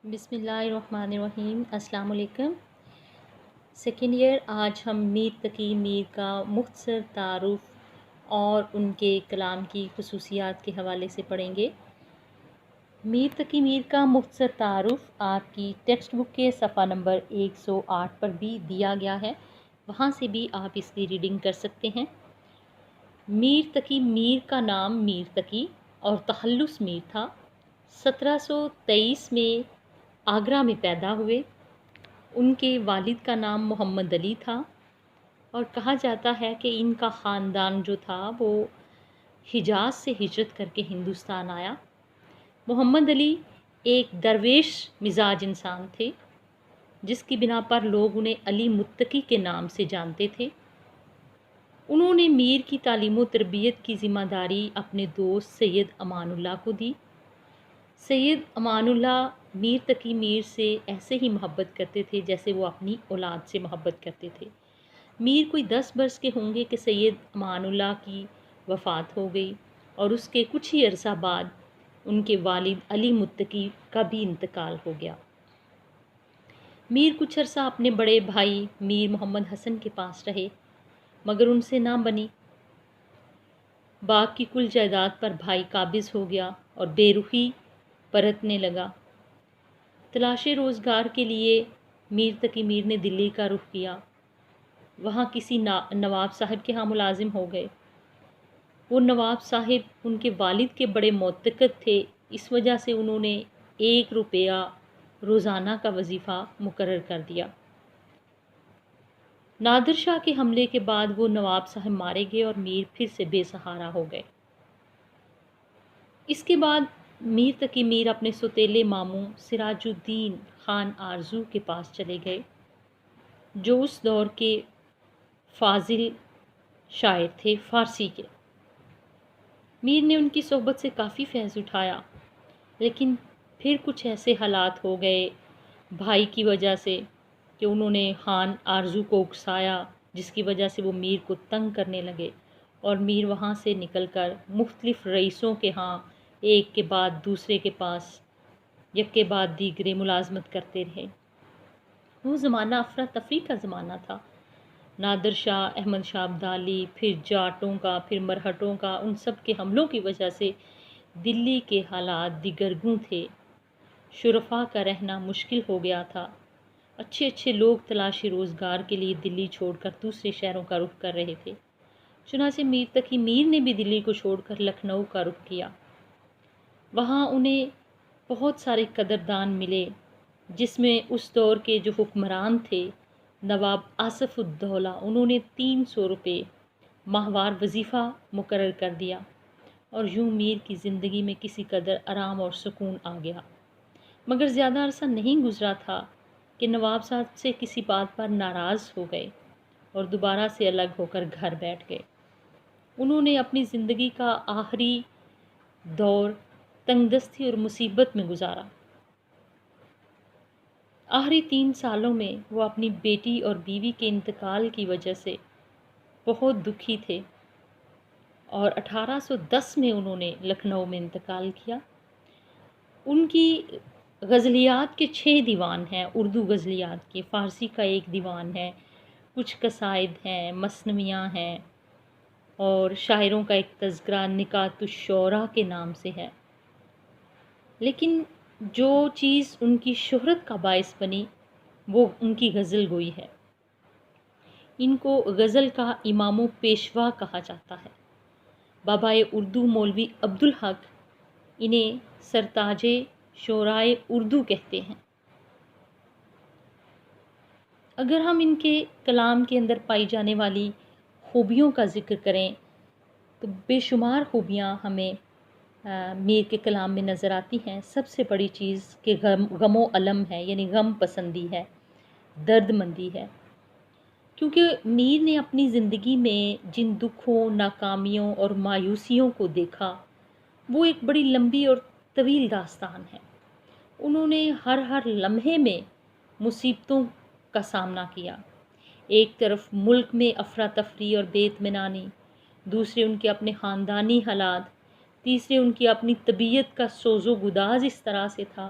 بسم اللہ الرحمن الرحیم۔ السلام علیکم۔ سیکنڈ ایئر آج ہم میر تقی میر کا مختصر تعارف اور ان کے کلام کی خصوصیات کے حوالے سے پڑھیں گے۔ میر تقی میر کا مختصر تعارف آپ کی ٹیکسٹ بک کے صفحہ نمبر 108 پر بھی دیا گیا ہے، وہاں سے بھی آپ اس کی ریڈنگ کر سکتے ہیں۔ میر تقی میر کا نام میر تقی اور تخلص میر تھا۔ 1723 میں آگرہ میں پیدا ہوئے۔ ان کے والد کا نام محمد علی تھا اور کہا جاتا ہے کہ ان کا خاندان جو تھا وہ حجاز سے ہجرت کر کے ہندوستان آیا۔ محمد علی ایک درویش مزاج انسان تھے، جس کی بنا پر لوگ انہیں علی متقی کے نام سے جانتے تھے۔ انہوں نے میر کی تعلیم و تربیت کی ذمہ داری اپنے دوست سید امان اللہ کو دی۔ سید امان اللہ میر تقی میر سے ایسے ہی محبت کرتے تھے جیسے وہ اپنی اولاد سے محبت کرتے تھے۔ میر کوئی 10 برس کے ہوں گے کہ سید امان اللہ کی وفات ہو گئی اور اس کے کچھ ہی عرصہ بعد ان کے والد علی متقی کا بھی انتقال ہو گیا۔ میر کچھ عرصہ اپنے بڑے بھائی میر محمد حسن کے پاس رہے، مگر ان سے نہ بنی۔ باپ کی کل جائیداد پر بھائی قابض ہو گیا اور بے رخی برتنے لگا۔ تلاش روزگار کے لیے میر تقی میر نے دلی کا رخ کیا۔ وہاں کسی نواب صاحب کے ہاں ملازم ہو گئے۔ وہ نواب صاحب ان کے والد کے بڑے معتقد تھے، اس وجہ سے انہوں نے 1 روپیہ روزانہ کا وظیفہ مقرر کر دیا۔ نادر شاہ کے حملے کے بعد وہ نواب صاحب مارے گئے اور میر پھر سے بے سہارا ہو گئے۔ اس کے بعد میر تقی میر اپنے سوتیلے ماموں سراج الدین خان آرزو کے پاس چلے گئے، جو اس دور کے فاضل شاعر تھے فارسی کے۔ میر نے ان کی صحبت سے کافی فیض اٹھایا، لیکن پھر کچھ ایسے حالات ہو گئے بھائی کی وجہ سے کہ انہوں نے خان آرزو کو اکسایا، جس کی وجہ سے وہ میر کو تنگ کرنے لگے اور میر وہاں سے نکل کر مختلف رئیسوں کے ہاں ایک کے بعد دوسرے کے پاس یک کے بعد دیگرے ملازمت کرتے رہے۔ وہ زمانہ افراتفری کا زمانہ تھا۔ نادر شاہ، احمد شاہ ابدالی، پھر جاٹوں کا، پھر مرہٹوں کا، ان سب کے حملوں کی وجہ سے دلی کے حالات دیگرگوں تھے۔ شرفاء کا رہنا مشکل ہو گیا تھا۔ اچھے لوگ تلاش روزگار کے لیے دلی چھوڑ کر دوسرے شہروں کا رخ کر رہے تھے۔ چنانچہ میر تقی میر نے بھی دلی کو چھوڑ کر لکھنؤ کا رخ کیا۔ وہاں انہیں بہت سارے قدردان ملے، جس میں اس دور کے جو حکمران تھے نواب آصف الدولہ، انہوں نے 300 روپے ماہوار وظیفہ مقرر کر دیا اور یوں میر کی زندگی میں کسی قدر آرام اور سکون آ گیا۔ مگر زیادہ عرصہ نہیں گزرا تھا کہ نواب صاحب سے کسی بات پر ناراض ہو گئے اور دوبارہ سے الگ ہو کر گھر بیٹھ گئے۔ انہوں نے اپنی زندگی کا آخری دور تنگ دستی اور مصیبت میں گزارا۔ آخری 3 سالوں میں وہ اپنی بیٹی اور بیوی کے انتقال کی وجہ سے بہت دکھی تھے اور 1810 میں انہوں نے لکھنؤ میں انتقال کیا۔ ان کی غزلیات کے 6 دیوان ہیں، اردو غزلیات کے، فارسی کا 1 دیوان ہے، کچھ قصائد ہیں، مثنویاں ہیں اور شاعروں کا ایک تذکرہ نکات الشعراء کے نام سے ہے۔ لیکن جو چیز ان کی شہرت کا باعث بنی وہ ان کی غزل گوئی ہے۔ ان کو غزل کا امام و پیشوا کہا جاتا ہے۔ بابائے اردو مولوی عبدالحق انہیں سرتاج شعرائے اردو کہتے ہیں۔ اگر ہم ان کے کلام کے اندر پائی جانے والی خوبیوں کا ذکر کریں تو بے شمار خوبیاں ہمیں میر کے کلام میں نظر آتی ہیں۔ سب سے بڑی چیز کہ غم و الم ہے، یعنی غم پسندی ہے، درد مندی ہے، کیونکہ میر نے اپنی زندگی میں جن دکھوں، ناکامیوں اور مایوسیوں کو دیکھا وہ ایک بڑی لمبی اور طویل داستان ہے۔ انہوں نے ہر لمحے میں مصیبتوں کا سامنا کیا۔ ایک طرف ملک میں افراتفری اور بے اطمینانی، دوسرے ان کے اپنے خاندانی حالات، تیسرے ان کی اپنی طبیعت کا سوز و گداز اس طرح سے تھا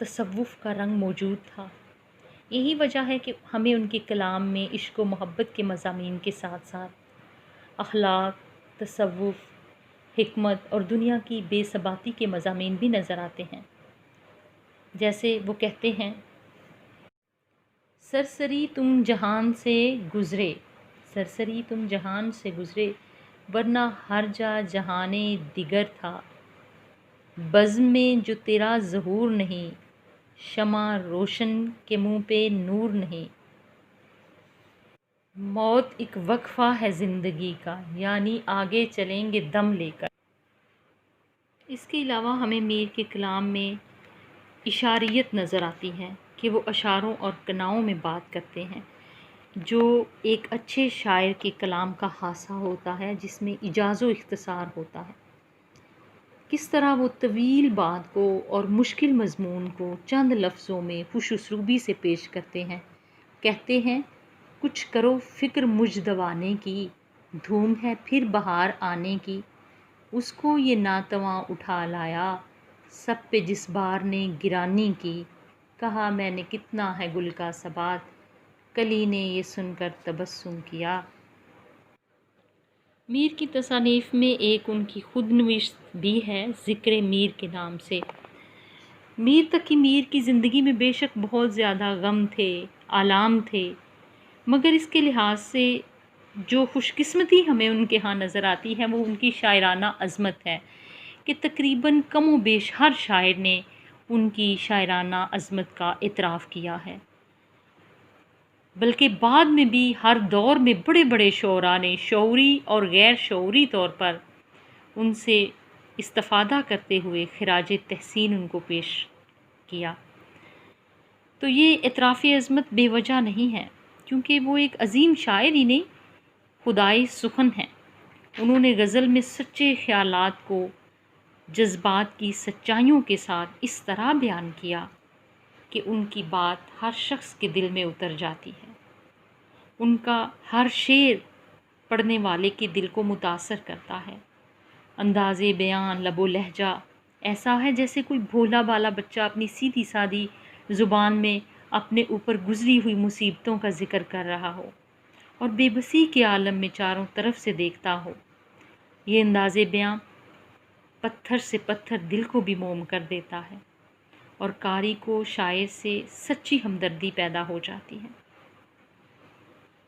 تصوف کا رنگ موجود تھا۔ یہی وجہ ہے کہ ہمیں ان کے کلام میں عشق و محبت کے مضامین کے ساتھ ساتھ اخلاق، تصوف، حکمت اور دنیا کی بے ثباتی کے مضامین بھی نظر آتے ہیں۔ جیسے وہ کہتے ہیں، سرسری تم جہان سے گزرے، سرسری تم جہان سے گزرے، ورنہ ہر جا جہانے دیگر تھا، بزم میں جو تیرا ظہور نہیں، شمع روشن کے منہ پہ نور نہیں۔ موت ایک وقفہ ہے زندگی کا، یعنی آگے چلیں گے دم لے کر۔ اس کے علاوہ ہمیں میر کے کلام میں اشاریت نظر آتی ہے کہ وہ اشاروں اور کناؤں میں بات کرتے ہیں، جو ایک اچھے شاعر کے کلام کا خاصہ ہوتا ہے، جس میں ایجاز و اختصار ہوتا ہے۔ کس طرح وہ طویل بات کو اور مشکل مضمون کو چند لفظوں میں خوش اسلوبی سے پیش کرتے ہیں۔ کہتے ہیں، کچھ کرو فکر مجھ دوانے کی، دھوم ہے پھر بہار آنے کی، اس کو یہ ناتواں اٹھا لایا، سب پہ جس بار نے گرانی کی، کہا میں نے کتنا ہے گل کا ثبات، کلی نے یہ سن کر تبسم کیا۔ میر کی تصانیف میں ایک ان کی خود نوشت بھی ہے، ذکر میر کے نام سے۔ میر تقی میر کی زندگی میں بے شک بہت زیادہ غم تھے، آلام تھے، مگر اس کے لحاظ سے جو خوش قسمتی ہمیں ان کے ہاں نظر آتی ہے وہ ان کی شاعرانہ عظمت ہے، کہ تقریباً کم و بیش ہر شاعر نے ان کی شاعرانہ عظمت کا اعتراف کیا ہے، بلکہ بعد میں بھی ہر دور میں بڑے بڑے شعراء نے شعوری اور غیر شعوری طور پر ان سے استفادہ کرتے ہوئے خراج تحسین ان کو پیش کیا۔ تو یہ اعتراف عظمت بے وجہ نہیں ہے، کیونکہ وہ ایک عظیم شاعر ہی نہیں، خدائے سخن ہیں۔ انہوں نے غزل میں سچے خیالات کو جذبات کی سچائیوں کے ساتھ اس طرح بیان کیا کہ ان کی بات ہر شخص کے دل میں اتر جاتی ہے۔ ان کا ہر شعر پڑھنے والے کے دل کو متاثر کرتا ہے۔ انداز بیان، لب و لہجہ ایسا ہے جیسے کوئی بھولا بالا بچہ اپنی سیدھی سادی زبان میں اپنے اوپر گزری ہوئی مصیبتوں کا ذکر کر رہا ہو اور بے بسی کے عالم میں چاروں طرف سے دیکھتا ہو۔ یہ انداز بیان پتھر سے پتھر دل کو بھی موم کر دیتا ہے اور قاری کو شاعر سے سچی ہمدردی پیدا ہو جاتی ہے۔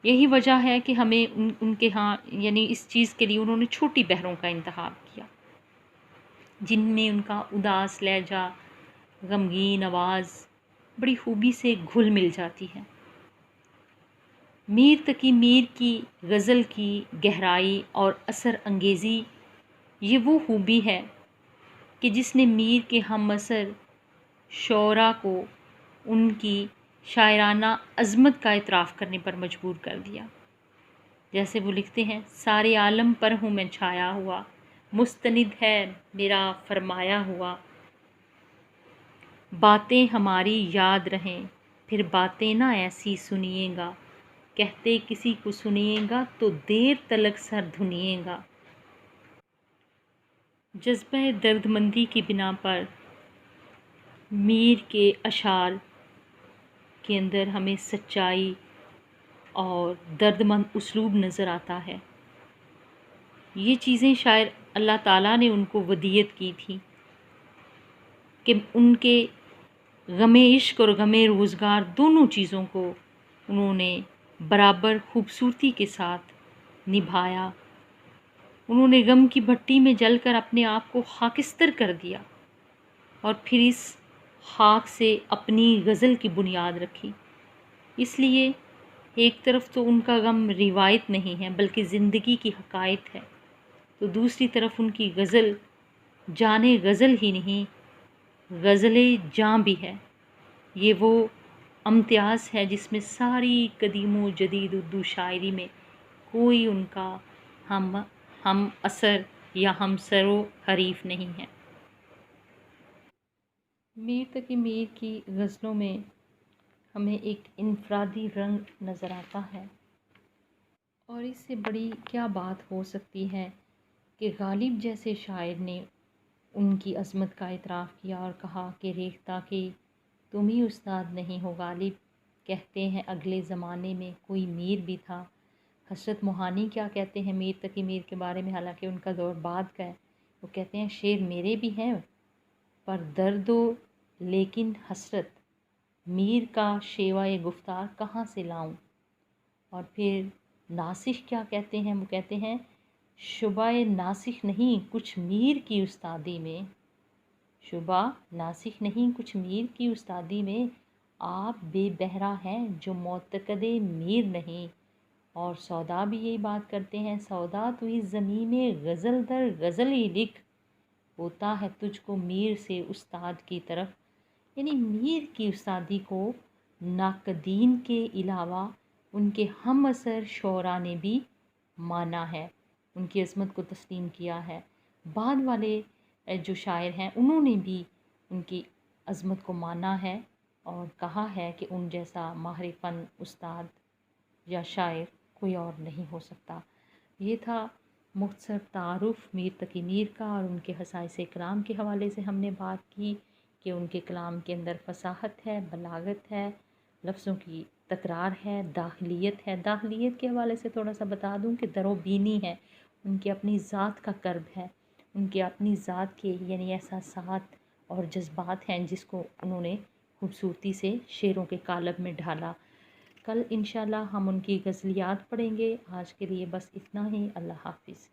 یہی وجہ ہے کہ ہمیں ان کے ہاں یعنی اس چیز کے لیے انہوں نے چھوٹی بحروں کا انتخاب کیا، جن میں ان کا اداس لہجہ، غمگین آواز بڑی خوبی سے گھل مل جاتی ہے۔ میر تقی میر کی غزل کی گہرائی اور اثر انگیزی یہ وہ خوبی ہے کہ جس نے میر کے ہم عصر شعراء کو ان کی شاعرانہ عظمت کا اعتراف کرنے پر مجبور کر دیا۔ جیسے وہ لکھتے ہیں، سارے عالم پر ہوں میں چھایا ہوا، مستند ہے میرا فرمایا ہوا، باتیں ہماری یاد رہیں پھر باتیں نہ ایسی سنیے گا، کہتے کسی کو سنیے گا تو دیر تلک سر دھنیے گا۔ جذبہ درد مندی کی بنا پر میر کے اشعار کے اندر ہمیں سچائی اور درد مند اسلوب نظر آتا ہے۔ یہ چیزیں شاید اللہ تعالیٰ نے ان کو ودیت کی تھی کہ ان کے غم عشق اور غم روزگار دونوں چیزوں کو انہوں نے برابر خوبصورتی کے ساتھ نبھایا۔ انہوں نے غم کی بھٹی میں جل کر اپنے آپ کو خاکستر کر دیا اور پھر اس خاک سے اپنی غزل کی بنیاد رکھی۔ اس لیے ایک طرف تو ان کا غم روایت نہیں ہے بلکہ زندگی کی حقائق ہے، تو دوسری طرف ان کی غزل جان غزل ہی نہیں، غزل جاں بھی ہے۔ یہ وہ امتیاز ہے جس میں ساری قدیم و جدید اردو شاعری میں کوئی ان کا ہم اثر یا ہم سر و حریف نہیں ہے۔ میر تقی میر کی غزلوں میں ہمیں ایک انفرادی رنگ نظر آتا ہے، اور اس سے بڑی کیا بات ہو سکتی ہے کہ غالب جیسے شاعر نے ان کی عظمت کا اعتراف کیا اور کہا کہ ریختہ کے تم ہی استاد نہیں ہو غالب، کہتے ہیں اگلے زمانے میں کوئی میر بھی تھا۔ حسرت موہانی کیا کہتے ہیں میر تقی میر کے بارے میں، حالانکہ ان کا دور بعد کا ہے، وہ کہتے ہیں شعر میرے بھی ہیں پر درد و لیکن حسرت، میر کا شیوائے گفتار کہاں سے لاؤں۔ اور پھر ناسخ کیا کہتے ہیں، وہ کہتے ہیں شبہ ناسخ نہیں کچھ میر کی استادی میں، شبہ ناسخ نہیں کچھ میر کی استادی میں، آپ بے بہرا ہیں جو معتقد میر نہیں۔ اور سودا بھی یہی بات کرتے ہیں، سودا تو اس زمین میں غزل در غزل ہی لکھ، ہوتا ہے تجھ کو میر سے استاد کی طرف۔ یعنی میر کی استادی کو ناقدین کے علاوہ ان کے ہم اثر شعراء نے بھی مانا ہے، ان کی عظمت کو تسلیم کیا ہے۔ بعد والے جو شاعر ہیں انہوں نے بھی ان کی عظمت کو مانا ہے اور کہا ہے کہ ان جیسا ماہر فن استاد یا شاعر کوئی اور نہیں ہو سکتا۔ یہ تھا مختصر تعارف میر تقی میر کا، اور ان کے خصائص کلام کے حوالے سے ہم نے بات کی کہ ان کے کلام کے اندر فصاحت ہے، بلاغت ہے، لفظوں کی تکرار ہے، داخلیت ہے۔ داخلیت کے حوالے سے تھوڑا سا بتا دوں کہ در و بینی ہے، ان کی اپنی ذات کا کرب ہے، ان کی اپنی ذات کے یعنی احساسات اور جذبات ہیں جس کو انہوں نے خوبصورتی سے شعروں کے قالب میں ڈھالا۔ کل انشاءاللہ ہم ان کی غزلیات پڑھیں گے۔ آج کے لیے بس اتنا ہی، اللہ حافظ۔